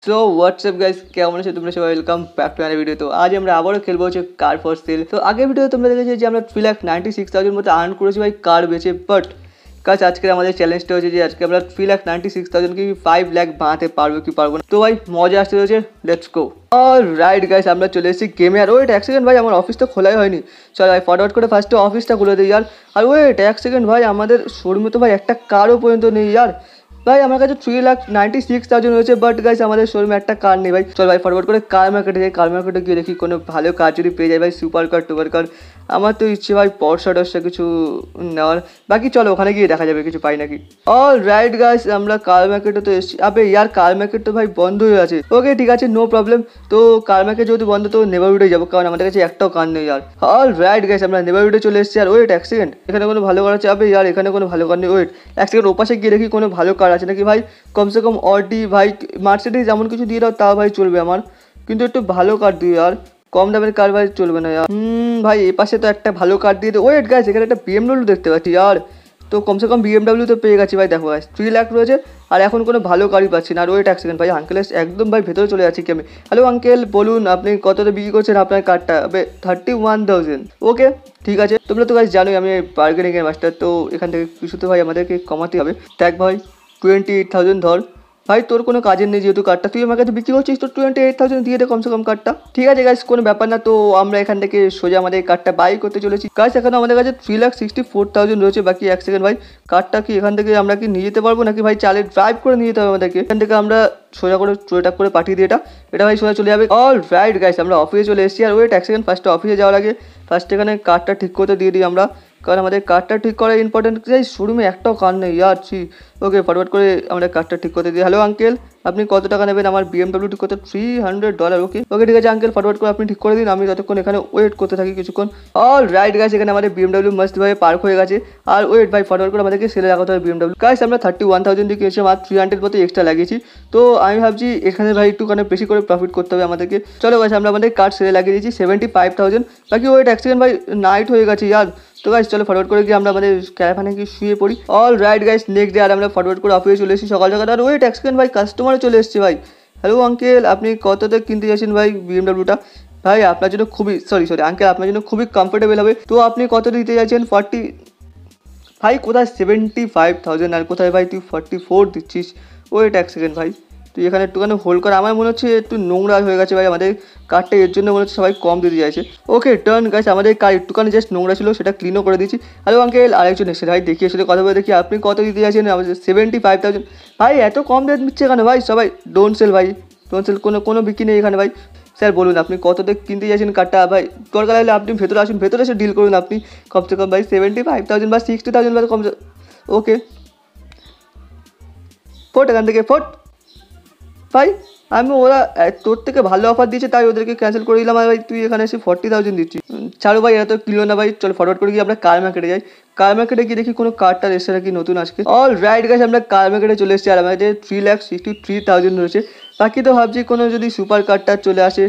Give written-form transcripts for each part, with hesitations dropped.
So WhatsApp guys, কেমন আছো তোমরা সবাই? Welcome back to another video. তো আজ আমরা আবারও খেলবো হচ্ছে কার ফর সেল। তো আগের ভিডিও তোমরা দেখেছো যে আমরা 3,96,000 মতো আর্ন করেছি ভাই কার বেচে। বাট কাজ আজকে আমাদের চ্যালেঞ্জটা হচ্ছে যে আজকে আমরা 3,96,000 কি 5 লাখ বানাতে পারবো কি পারবো না। তো ভাই মজা আসতে রয়েছে, লেটস গো। অলরাইট গাইস, আমরা চলে এসেছি গেমে। আর ওয়েট এক সেকেন্ড ভাই, আমার অফিস তো খোলাই হয়নি। চল ভাই ফটাফট করে ফার্স্টে অফিসটা খুলে দিই ইয়ার। আর ওয়েট এক সেকেন্ড ভাই, আমাদের শোরুমে তো ভাই একটা কারও পর্যন্ত নেই ইয়ার। ভাই আমার কাছে 3,96,000 হয়েছে, বাট গাইস আমাদের শোরুমে একটা কার নেই ভাই। চল ভাই ফরওয়ার্ড করে কার মার্কেটে যাই। কার মার্কেটে গিয়ে দেখি কোনো ভালো কার যদি পেয়ে যায় ভাই, সুপার কার টুপার কার। আমার তো ইচ্ছে ভাই পরশা টরশা কিছু নেওয়ার। বাকি চলো ওখানে গিয়ে দেখা যাবে কিছু পাই নাকি। অল রাইট গাইস, আমরা কার মার্কেটে তো এসেছি। আবে ইয়ার কার মার্কেট তো ভাই বন্ধ হয়ে আছে। ওকে ঠিক আছে, নো প্রবলেম। তো কার মার্কেট যেহেতু বন্ধ, তো নেবারহুডে যাবো, কারণ আমাদের কাছে একটাও কার নেই ইয়ার। অল রাইট গাইস, আমরা নেবারহুডে চলে এসেছি। আর ওয়েট এক সেকেন্ড, এখানে কোনো ভালো কার আছে? আবে ইয়ার এখানে কোনো ভালো কার নেই। ওয়েট এক সেকেন্ড, ওপাশে গিয়ে দেখি কোনো ভালো কার আছে নাকি ভাই। কমসে কম অডি ভাই, মার্সিডিজ এমন কিছু দিয়ে দাও তাও ভাই চলবে আমার, কিন্তু একটু ভালো কার দিও আর। কম দামের কার ভাই চলবে না यार। ভাই এ পাশে তো একটা ভালো কার দিয়ে দে। ওয়েট গাইস, এখানে একটা বিএমডব্লিউ দেখতে পাচ্ছি यार। তো কমসে কম বিএমডব্লিউ তো পেয়ে গেছি ভাই। দেখো গাইস 3 লাখ রয়েছে, আর এখন কোনো ভালো গাড়ি পাচ্ছি না। আর ওয়েট এক সেকেন্ড ভাই, আঙ্কেলের একদম ভাই ভেতরে চলে যাচ্ছি কি আমি। হ্যালো আঙ্কেল, বলুন আপনি কতটা বিক্রি করছেন আপনার কারটা? 31,000। ওকে ঠিক আছে। তোমরা তো গাইস জানোই আমি বার্গেনিংয়ের মাস্টার, তো এখান থেকে কিছু তো ভাই আমাদেরকে কমাতে হবে। দেখ ভাই 28,000 ধর। ভাই তোর কোনো কাজের নেই যেহেতু কার্ডটা তুই আমার কাছে বিক্রি করছিস, তো 28,000 দিয়ে দে কমসে কম কার্ডটা। ঠিক আছে গাইস, কোনো ব্যাপার না। তো আমরা এখান থেকে সোজা আমাদের কার্ডটা বাই করতে চলেছি গাইস। এখানে আমাদের কাছে 3,64,000 রয়েছে। বাকি এক সেকেন্ড ভাই, কার্ডটা কি এখান থেকে আমরা কি নিয়ে যেতে পারবো নাকি ভাই চালে ড্রাইভ করে নিয়ে যেতে হবে আমাদেরকে? এখান থেকে আমরা সোজা করে ট্রেট করে পাঠিয়ে দিই এটা ভাই সোজা চলে যাবে। অল রাইট গাইস, আমরা অফিসে চলে এসেছি। আর ওয়েট এক সেকেন্ড, ফার্স্টে অফিসে যাওয়ার আগে ফার্স্ট এখানে কার্ডটা ঠিক করতে দিয়ে দিই আমরা, কারণ আমাদের কার্ডটা ঠিক করা ইম্পর্টেন্ট। যাই শোরুমে একটাও কার নেই ইয়ার। ওকে ফরওয়ার্ড করে আমরা কার্ডটা ঠিক করতে দিই। হ্যালো আঙ্কেল, আপনি কত টাকা নেবেন আমার বিএমডব্লিউ ঠিক করতে? $300। ওকে ওকে ঠিক আছে আঙ্কেল, ফরওয়ার্ড করে আপনি ঠিক করে দিন। আমি ততক্ষণ এখানে ওয়েট করতে থাকি কিছুক্ষণ। অল রাইট গাইস, এখানে আমাদের বিএমডব্লিউ মস্তভাবে পার্ক হয়ে গেছে। আর ওয়েট ভাই ফরওয়ার্ড করে আমাদেরকে সেলে লাগাতে হবে বিএমডব্লিউ। গাইস আমরা 31,000 দিয়ে কিনেছিলাম, আর 300 মতো এক্সট্রা লাগিয়েছি। তো আমি ভাবছি এখানে ভাই একটুখানি বেশি করে প্রফিট করতে হবে আমাদেরকে। চলো গাইস, আমরা আমাদের কার্ড সেলে লাগিয়ে দিয়েছি 75,000। বাকি ওয়েট এক সেকেন্ড ভাই, নাইট হয়ে গেছে ইয়ার। তো গাইস চলো ফরওয়ার্ড করে গিয়ে আমরা আমাদের ক্যারাভানে গিয়ে শুয়ে পড়ি। All right guys, next day আর আমরা ফরওয়ার্ড করে অফিসে চলে এসেছি সকাল সকাল। আর ওয়েট এক সেকেন্ড ভাই, কাস্টমারও চলে এসেছে ভাই। হ্যালো আঙ্কেল, আপনি কততে কিনতে যাচ্ছেন ভাই বিএমডব্লিউটা? ভাই আপনার জন্য খুবই সরি আঙ্কেল, আপনার জন্য খুবই কমফোর্টেবল হবে। তো আপনি কত দিতে যাচ্ছেন? 40। ভাই কোথায় 75,000 আর কোথায় ভাই তুই 44 দিচ্ছিস? ওয়েট এক সেকেন্ড ভাই, তুই এখানে একটুখানি হোল্ড কর। আমার মনে হচ্ছে একটু নোংরা হয়ে গেছে ভাই আমাদের কারটা, এর জন্য মনে হচ্ছে সবাই কম দিতে চাইছে। ওকে টার্ন গাইস, আমাদের কার একটুখানি জাস্ট নোংরা ছিল, সেটা ক্লিনও করে দিচ্ছি। হ্যালো আঙ্কেল, আরেকজন এসে ভাই দেখি এসে কথা বলে দেখি আপনি কত দিতে চাইছেন? আমাদের 75,000। ভাই এত কম রেট দিচ্ছে কেন ভাই? সবাই ডোন্ট সেল ভাই, ডোন্ট সেল। কোনো বিক্রি নেই এখানে ভাই। স্যার বলুন আপনি কততে কিনতে চাইছেন কারটা? ভাই দরকার হলে আপনি ভেতরে আসুন, ভেতরে এসে ডিল করুন আপনি। কমসে কম ভাই 75,000 বা 60,000 বা কমসে। ওকে ফোট এখান থেকে ফোট। ভাই আমি ওরা তোর থেকে ভালো অফার দিয়েছে তাই ওদেরকে ক্যান্সেল করে দিলাম। আর ভাই তুই এখানে এসে 40,000 দিচ্ছিস। ছাড়ো ভাই, এরা তো কিলো না ভাই। চল ফরওয়ার্ড করে গিয়ে আমরা কার মার্কেটে যাই। কার মার্কেটে গিয়ে দেখি কোনো কারটার এসে নাকি নতুন আজকে। অল রাইট গাইস, আমরা কার মার্কেটে চলে এসেছি। আর আমাদের 3,63,000 রয়েছে। বাকি তো ভাবছি কোনো যদি সুপার কারটা চলে আসে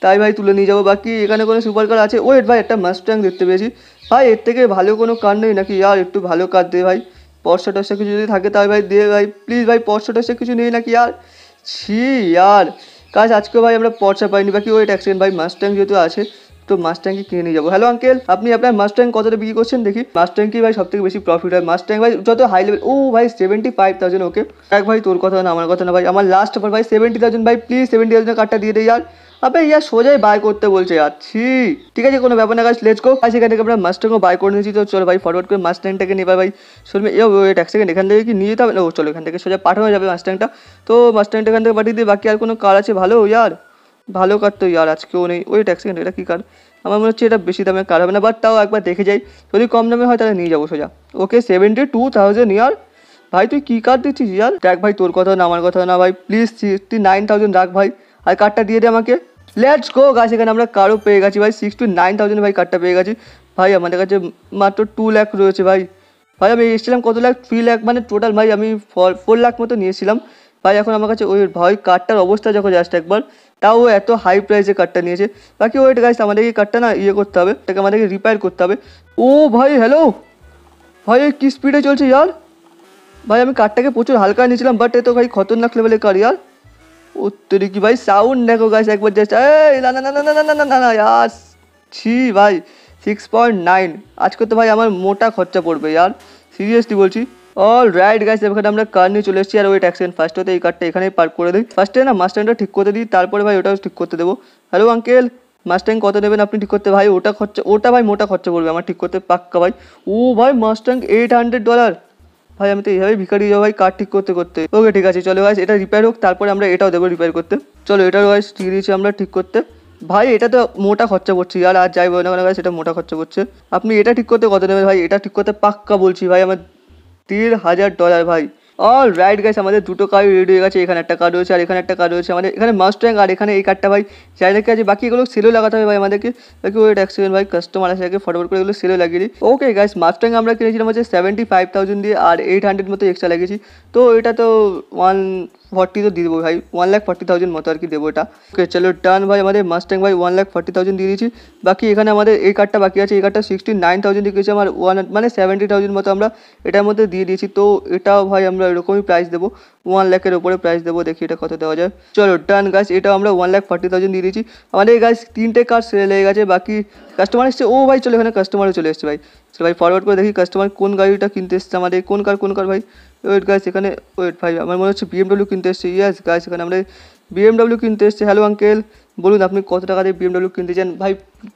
তাই ভাই তুলে নিয়ে যাবো। বাকি এখানে কোনো সুপার কার আছে? ওয়েট ভাই, একটা মাস্ট্যাং দেখতে পেয়েছি ভাই। এর থেকে ভালো কোনো কার নেই নাকি আর? একটু ভালো কার দে ভাই। পরশা টরশা কিছু যদি থাকে তাই ভাই দে ভাই প্লিজ ভাই। পরশা টরশা কিছু নেই নাকি আর? ছি यार, কাজ আজকে ভাই আমরা পরশা পাইনি। বাকি ওয়েট এক সেকেন্ড ভাই, মাস্ট্যাং যেহেতু আছে তো মাস্ট্যাংকে কিনে নিয়ে যাবো। হ্যালো আঙ্কেল, আপনি আপনার মাস্ট্যাং কতটা বিক্রি করছেন দেখি? মাস্ট্যাং কি ভাই সব থেকে বেশি প্রফিট হয়? মাস্ট্যাং ভাই যত হাই লেভেল। ও ভাই 75,000। ওকে এক ভাই, তোর কথা না আমার কথা না ভাই, আমার লাস্ট অফার ভাই 70,000 ভাই। প্লিজ 70,000 কার্ডটা দিয়ে দে यार। আবে ইয়ার সোজাই বাই করতে বলছে যাচ্ছি। ঠিক আছে কোনো ব্যাপার না গাছ, লেটস গো। আজ এখান থেকে আমরা মাস্ট্যাংও বাই করে নিয়েছি। তো চলো ভাই ফরওয়ার্ড করে মাস্ট্যাংটাকে নেবা ভাই। শোনবে ওয়েট এক সেকেন্ড, এখান থেকে কি নিয়ে যেতে হবে? ও চলো এখান থেকে সোজা পাঠানো যাবে মাস্ট্যাংটা। তো মাস্ট্যাংটা এখান থেকে পাঠিয়ে দিই। বাকি আর কোনো কার আছে ভালো ইয়ার? ভালো কার তো ইয়ার আজকেও নেই। ওয়েট এক সেকেন্ড, এটা কী কার? আমার মনে হচ্ছে এটা বেশি দামে কার হবে না, বাট তাও একবার দেখে যাই। যদি কম দামে হয় তাহলে নিয়ে যাবো সোজা। ওকে 72,000 ইয়ার। ভাই তুই কী কার দিচ্ছিস ইয়ার? দেখ ভাই তোর কথা না আমার কথা না ভাই, প্লিজ 69,000 রাখ ভাই। আর কার্ডটা দিয়ে দে আমাকে। লেটস গো গাছ, এখানে আমরা কারও পেয়ে গেছি ভাই 69,000 ভাই। কার্ডটা পেয়ে গেছি ভাই। আমাদের কাছে মাত্র 2 লাখ রয়েছে ভাই। ভাই আমি এসেছিলাম কত লাখ? 3 লাখ মানে টোটাল ভাই আমি 4 লাখ মতো নিয়েছিলাম ভাই। এখন আমার কাছে ওই ভাই কার্ডটার অবস্থা যখন জাস্ট একবার, তাও এত হাই প্রাইসে কার্ডটা নিয়েছে। বাকি ওয়েট গাইস, আমাদেরকে কার্ডটা না ইয়ে করতে হবে, এটাকে আমাদেরকে রিপেয়ার করতে হবে। ও ভাই হ্যালো ভাই, কী স্পিডে চলছে ইয়ার। ভাই আমি কার্ডটাকে প্রচুর হালকা নিয়েছিলাম, বাট এ তো ভাই খতরনাক লেভেলের কার ইয়ার। उत्तरी की भाई साउंड देखो गाइस एक बार जस्ट ना ना ना ना ना ना ना ना यार ছি ভাই 6.9 আজকে তো ভাই আমার মোটা খরচা পড়বে यार সিরিয়াসলি বলছি। অল রাইট গাইস এখানে আমরা কার নিয়ে চলে এসেছি আর ওয়েট এক সেকেন্ড ফার্স্ট হতে এই কারটা এখানেই পার্ক করে দিই। ফার্স্টে না মাস্টারটা ঠিক করতে দিই তারপরে ভাই ওটাও ঠিক করতে দেবো। হ্যালো আঙ্কেল মাস্টাং কত নেবেন আপনি ঠিক করতে? ভাই ওটা খরচা ওটা ভাই মোটা খরচা পড়বে আমার ঠিক করতে পাক্কা ভাই। ও ভাই মাস্টাং $800 ভাই আমি তো এইভাবে ভিখারি যাবো ভাই কার ঠিক করতে করতে। ওকে ঠিক আছে চলো গাইস এটা রিপেয়ার হোক তারপরে আমরা এটাও দেবো রিপেয়ার করতে। চলো এটাও গাইস দিয়ে দিয়েছি আমরা ঠিক করতে। ভাই এটা তো মোটা খরচা পড়ছে আর যাই বলো না গাইস এটা মোটা খরচা পড়ছে। আপনি এটা ঠিক করতে কত নেবেন ভাই? এটা ঠিক করতে পাক্কা বলছি ভাই আমার $1,000 ভাই। অল রাইট গাইস আমাদের দুটো কার্ড রেডি হয়ে গেছে। এখানে একটা কার্ড রয়েছে আর এখানে একটা কার্ড রয়েছে আমাদের এখানে মাস্টাং আর এখানে এই কার্ডটা ভাই চাই রেখে আছে। বাকি এগুলো সেলও লাগাতে হবে ভাই আমাদেরকে। বাকি ওয়েট এক সেকেন্ড ভাই কাস্টমার আছে আগে ফটোফট করে এগুলো সেলও লাগিয়ে দিই। ওকে গাইস মাস্টাং আমরা কিনেছিলাম হচ্ছে 75,000 দিয়ে আর 800 মতো এক্সট্রা লাগিয়েছি। তো এটা তো 140 তো দিয়ে দেবো ভাই 1,40,000 মতো আর কি দেবো এটা। ওকে চলো ডান ভাই আমাদের মাস্টাং ভাই 1,40,000 দিয়ে দিয়েছি। বাকি এখানে আমাদের এই কার্ডটা বাকি আছে এই কার্ডটা 69,000 দিয়ে কিনেছি আমার 70,000 মতো আমরা এটার মধ্যে দিয়ে দিয়েছি। তো এটাও ভাই আমরা এরকমই প্রাইস দেবো 1 লাখের ওপরে প্রাইস দেবো। দেখি এটা কত দেওয়া যায়। চলো ডান গাছ এটাও আমরা 1,40,000 দিয়ে দিয়েছি। আমাদের এই গাছ 3টে কার সেল হয়ে গেছে। বাকি কাস্টমার এসছে ও ভাই চলো এখানে কাস্টমারও চলে এসছে ভাই। চলো ভাই ফরওয়ার্ড করে দেখি কাস্টমার কোন গাড়িটা কিনতে এসছে আমাদের কোন কার ভাই। ওয়েট গাছ এখানে ওয়েট ভাই আমার মনে হচ্ছে BMW কিনতে এসছে। ইয়েস গাছ এখানে আমরা BMW কিনতে এসছে। হ্যালো আঙ্কেল বলুন আপনি কত টাকা দিয়ে BMW কিনতে চান? ভাই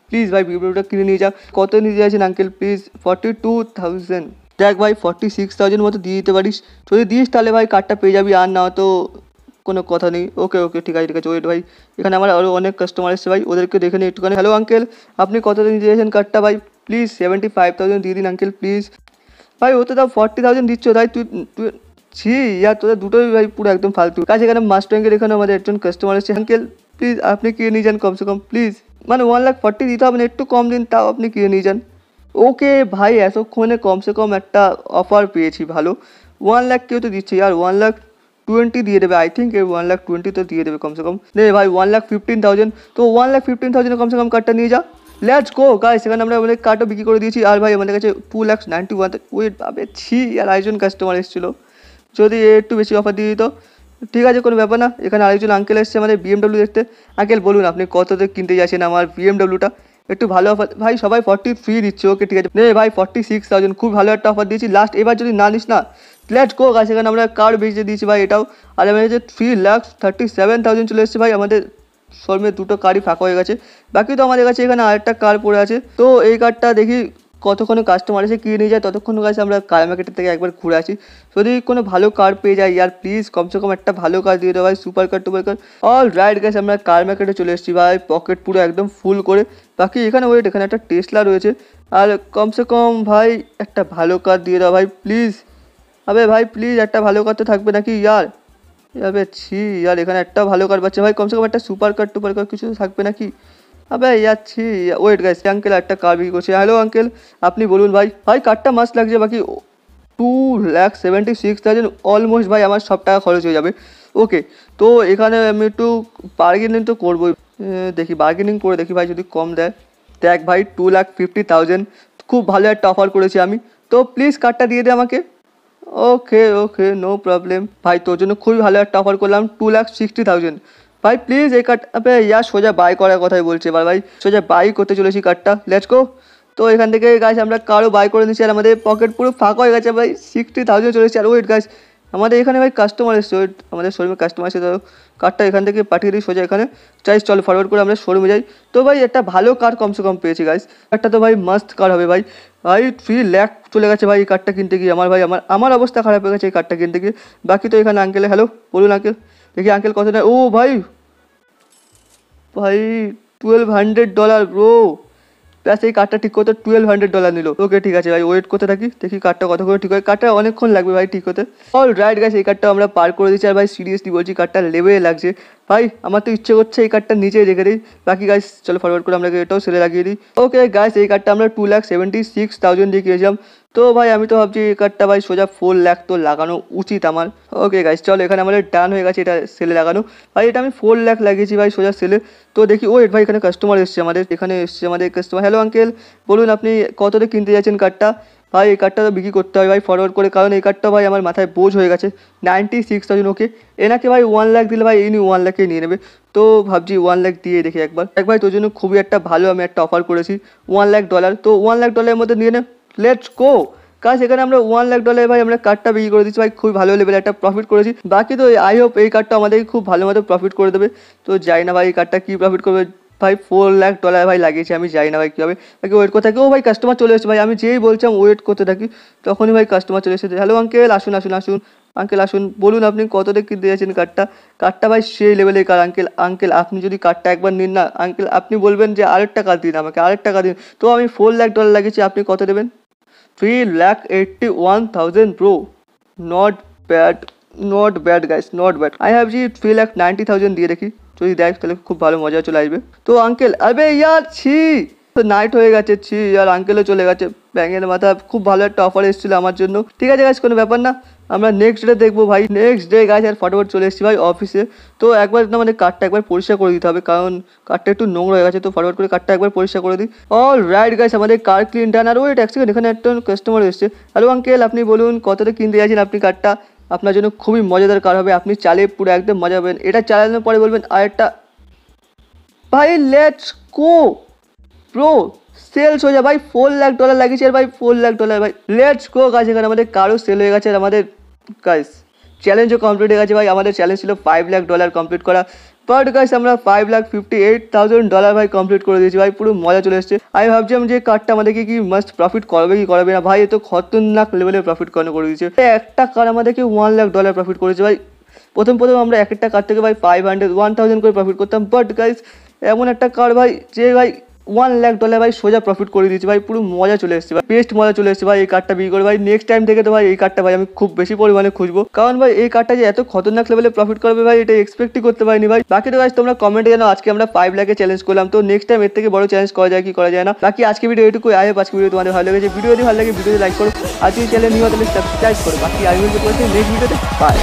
প্লিজ ভাই BMWটা কিনে নিয়ে যান। কত নিতে চাইছেন আঙ্কেল প্লিজ? 42,000 দেখ ভাই 46,000 মতো দিয়ে দিতে পারিস। যদি দিস তাহলে ভাই কার্ডটা পেয়ে যাবি আর না তো কোনো কথা নেই। ওকে ওকে ঠিক আছে ওয়েট ভাই এখানে আমার আরও অনেক কাস্টমার এসছে ভাই ওদেরকে দেখে নিই একটুখানি। হ্যালো আঙ্কেল আপনি কত দিতে চাইছেন কার্ডটা ভাই? প্লিজ 75,000 দিয়ে দিন আঙ্কেল প্লিজ। ভাই ও তো তাও 40,000 দিচ্ছ তাই তুই তুই ছি ইয়ার তোদের দুটোই ভাই পুরো একদম ফালতু কাজ। এখানে মাস্টারের এখানে আমাদের একজন কাস্টমার এসেছে। আঙ্কেল প্লিজ আপনি কিনে নিয়ে যান কমসে কম প্লিজ। মানে 1,40,000 দিতে হবে না একটু কম দিন তাও আপনি কিনে নিয়ে যান। ওকে ভাই এতক্ষণে কমসে কম একটা অফার পেয়েছি ভালো। 1 লাখ কেউ তো দিচ্ছে यार 1,20,000 দিয়ে দেবে আই থিঙ্ক 1,20,000 তো দিয়ে দেবে কমসে কম। নে ভাই 1,15,000 তো 1,15,000 কমসে কম কার্ডটা নিয়ে যা। লেটস গো গাইস সেখানে আমরা আমাদের কার্ডও বিক্রি করে দিয়েছি। আর ভাই আমাদের কাছে 2,91,000 ওয়েট পাবে ছি আর আরেকজন কাস্টমার এসেছিলো যদি একটু বেশি অফার দিয়ে দিত। ঠিক আছে কোনো ব্যাপার না। এখানে আরেকজন আঙ্কেল এসছে আমাদের BMW দেখতে। আঙ্কেল বলুন আপনি কততে কিনতে যাচ্ছেন আমার BMWটা? একটু ভালো অফার ভাই সবাই 43 দিচ্ছে। ওকে ঠিক আছে নে ভাই 46,000 খুব ভালো একটা অফার দিয়েছি লাস্ট এবার যদি না নিস না লেটস গো গাছ। এখানে আমরা কার্ড বেঁচে দিয়েছি ভাই এটাও। আর আমাদের কাছে 3,37,000 চলে এসেছে ভাই। আমাদের শোরুমে দুটো কারই ফাঁকা হয়ে গেছে। বাকি তো আমাদের কাছে এখানে আরেকটা কার পড়ে আছে। তো এই কারটা দেখি কতক্ষণে কাস্টমার এসে কিনে নিয়ে যায় ততক্ষণ কাছে আমরা কার মার্কেটের থেকে একবার ঘুরে আসি। যদি কোনো ভালো কার পেয়ে যাই ইয়ার প্লিজ কমসে কম একটা ভালো কার দিয়ে দেবো ভাই সুপার কার টুপার কার। অল রাইট গাইস আমরা কার মার্কেটে চলে এসেছি ভাই পকেট পুরো একদম ফুল করে। বাকি এখানে ওয়েট এখানে একটা টেসলা রয়েছে আর কমসে কম ভাই একটা ভালো কার দিয়ে দাও ভাই প্লিজ। আবে ভাই প্লিজ একটা ভালো কার তো থাকবে নাকি ইয়ার? আবে ছি ইয়ার এখানে একটা ভালো কার পাচ্ছে ভাই কমসে কম একটা সুপার কার টুপার কার কিছু থাকবে নাকি? আবে যাচ্ছি ওয়েট গাইস আঙ্কেল একটা কার বিক্রি করছে। হ্যালো আঙ্কেল আপনি বলুন ভাই। ভাই কারটা মাস্ট লাগছে। বাকি 2,76,000 অলমোস্ট ভাই আমার সব টাকা খরচ হয়ে যাবে। ওকে তো এখানে আমি একটু বার্গেনিং তো করবোই। দেখি বার্গেনিং করে দেখি ভাই যদি কম দেয়। দেখ ভাই 2,50,000 খুব ভালো একটা অফার করেছি আমি। তো প্লিজ কার্ডটা দিয়ে দে আমাকে। ওকে ওকে নো প্রবলেম ভাই তোর জন্য খুবই ভালো একটা অফার করলাম 2,60,000 ভাই প্লিজ এই কার্ড আপে ইয়ার সোজা বাই করার কথাই বলছে এবার ভাই সোজা বাই করতে চলেছি কার্ডটা লেটস গো। তো এখান থেকে গাছ আমরা কারও বাই করে নিচ্ছি আর আমাদের পকেট পুরো ফাঁকা হয়ে গেছে ভাই 60,000 চলেছে। আর ওয়েট গাছ আমাদের এখানে ভাই কাস্টমার এসছে ওয়েট আমাদের শোরুমে কাস্টমার এসে তো কার্ডটা এখান থেকে পাঠিয়ে দিই সোজা এখানে চাইজ চল ফরওয়ার্ড করে আমরা শোরুমে যাই। তো ভাই একটা ভালো কার কমসে কম পেয়েছি গাইস। একটা তো ভাই মাস্ট কার হবে ভাই। ভাই 3 লাখ চলে গেছে ভাই এই কার্ডটা কিনতে গিয়ে আমার ভাই আমার অবস্থা খারাপ হয়ে গেছে এই কার্ডটা কিনতে গিয়ে। বাকি তো এখানে আঙ্কেল হ্যালো বলুন আঙ্কেল দেখি আঙ্কেল কত নেয়। ও ভাই ভাই $1,200 ব্রো প্লাস এই কার্ডটা ঠিক করতে $1,200 নিল। ওকে ঠিক আছে ভাই ওয়েট করতে থাকি দেখি কার্ডটা কত করে ঠিক হয়। কার্ডটা অনেকক্ষণ লাগবে ভাই ঠিক হতে। অল রাইট গাইস এই কার্ডটা আমরা পার করে দিচ্ছি। আর ভাই সিরিয়াসলি বলছি কার্ডটা লেভেলে লাগছে ভাই। আমার তো ইচ্ছে করছে এই কার্ডটা নিচে রেখে দিই। বাকি গাইস চলো ফরওয়ার্ড করে আমরা এটাও সেলে লাগিয়ে দিই। ওকে গাইস এই কার্ডটা আমরা 2,76,000 দিয়ে কিনেছিলাম। তো ভাই আমি তো ভাবছি এই কার্ডটা ভাই সোজা 4 লাখ তো লাগানো উচিত আমার। ওকে গাইস চলো এখানে আমাদের ডান হয়ে গেছে এটা সেলে লাগানো। ভাই এটা আমি 4 লাখ লাগিয়েছি ভাই সোজা সেলে। তো দেখি ওয়েট ভাই এখানে কাস্টমার এসছে আমাদের, এখানে এসছে আমাদের কাস্টমার। হ্যালো আঙ্কেল, বলুন আপনি কততে কিনতে যাচ্ছেন কার্ডটা? ভাই এই কার্ডটা তো বিক্রি করতে হবে ভাই ফরওয়ার্ড করে, কারণ এই কার্ডটা ভাই আমার মাথায় বোঝ হয়ে গেছে। 96,000 ওকে, এনাকে ভাই 1 লাখ দিলে ভাই ইনি 1 লাখে নিয়ে নেবে। তো ভাবছি 1 লাখ দিয়ে দেখি একবার। ভাই তোর জন্য খুবই একটা ভালো আমি একটা অফার করেছি, $1 লাখ। তো $1 লাখ মধ্যে নিয়ে নে, লেটস গো। কাজ এখানে আমরা $1 লাখ ভাই আমরা কার্ডটা বিক্রি করে দিচ্ছি ভাই, খুবই ভালো লেভেলে একটা প্রফিট করেছি। বাকি তো আই হোপ এই কার্ডটা আমাদেরকে খুব ভালো মতো প্রফিট করে দেবে। তো যাই না ভাই এই কার্ডটা কী প্রফিট করবে। ভাই $4 লাখ ভাই লাগিয়েছি, আমি যাই না ভাই কী হবে। বাকি ওয়েট করতে থাকি। ও ভাই কাস্টমার চলে এসেছে ভাই, আমি যেই বলছিলাম ওয়েট করতে থাকি তখনই ভাই কাস্টমার চলে এসেছে। হ্যালো আঙ্কেল, আসুন আসুন আসুন আঙ্কেল আসুন, বলুন আপনি কতটা কিনতে যাচ্ছেন কার্ডটা? কার্ডটা ভাই সেই লেভেলের কার্ড আঙ্কেল। আঙ্কেল আপনি যদি কার্ডটা একবার নিন না আঙ্কেল, আপনি বলবেন যে আরেকটা কার্ড দিন আমাকে, আরেকটা কার্ড দিন। তো আমি $4 লাখ লাগিয়েছি, আপনি কত দেবেন? 3,81,000 bro, not bad, not bad guys, not bad. আমি ভাবছি 3,90,000 দিয়ে দেখি, যদি দেখ তাহলে খুব ভালো মজা চলে আসবে। তো আঙ্কেল আবে ইয়ার ছি, তো নাইট হয়ে গেছে, ছি আর আঙ্কেলও চলে গেছে, ব্যাঙের মাথা। খুব ভালো একটা অফার এসেছিলো আমার জন্য। ঠিক আছে গাইস কোনো ব্যাপার না, আমরা নেক্সট ডে দেখবো ভাই। নেক্সট ডে গাইস আর ফটোফট চলে এসেছি ভাই অফিসে। তো একবার না মানে কার্ডটা একবার পরিষ্কার করে দিতে হবে, কারণ কার্ডটা একটু নোংরা হয়ে গেছে। তো ফটোফট করে কার্ডটা একবার পরিষ্কার করে দিই। অল রাইট গাইস, আমাদের কার ক্লিন ডান। আর ওয়েট এক সেকেন্ড, এখানে একটা কাস্টমার এসেছে। হ্যালো আঙ্কেল, আপনি বলুন কতটা কিনতে যাচ্ছেন আপনি কার্ডটা? আপনার জন্য খুবই মজাদার কার হবে, আপনি চালিয়ে পুরো একদম মজা পাবেন। এটা চালানোর পরে বলবেন আরেকটা। ভাই লেটস গো ব্রো, সেলস হয়ে যায় ভাই। $4 লাখ লাগিয়েছে আর ভাই $4 লাখ ভাই, লেটস গো গাছ। এখানে আমাদের কারও সেল হয়ে গেছে আর আমাদের গাইস চ্যালেঞ্জও কমপ্লিট হয়ে গেছে ভাই। আমাদের চ্যালেঞ্জ ছিল $5 লাখ কমপ্লিট করা, বাট গাইস আমরা $5,58,000 ভাই কমপ্লিট করে দিয়েছি ভাই, পুরো মজা চলে এসেছে। আমি ভাবছিলাম যে কার্ডটা আমাদেরকে কি মাস্ট প্রফিট করবে কি করবে না, ভাই এ তো খতরনাক লেভেলের প্রফিট করে দিয়েছে। একটা কার্ড আমাদেরকে $1 লাখ প্রফিট করেছে ভাই। প্রথম আমরা এক একটা কার্ড থেকে ভাই 1,000 করে প্রফিট করতাম, বাট গাইস এমন একটা কার্ড ভাই যে ভাই $1 লাখ ভাই সোজা প্রফিট করে দিয়েছি ভাই, পুরো মজা চলে এসেছে ভাই, বেস্ট মজা চলে এসেছে ভাই এই কার্ডটা বিক্রি করে ভাই। নেক্সট টাইম থেকে তো ভাই এই কার্ডটা ভাই আমি খুব বেশি পরিমাণে খুঁজবো, কারণ ভাই এই কার্ডটা যে এত খতরনাক লেভেলে প্রফিট করবে ভাই এটা এক্সপেক্টই করতে পারিনি ভাই। বাকি তো গাইস তোমরা কমেন্টে জানো, আজকে আমরা 5 লাখে চ্যালেঞ্জ করলাম, তো নেক্সট টাইম এর থেকে বড় চ্যালেঞ্জ করা যায় কি করা যায় না। বাকি আজকে ভিডিও এটুকু। আই হোপ আজকে ভিডিও তোমাদের ভালো লেগেছে। ভিডিও যদি ভালো লাগে ভিডিওতে লাইক করো, আর যদি চ্যানেল নিউ হলে সাবস্ক্রাইব করো। বাকি আমি বলতে নেক্সট ভিডিওতে বাই।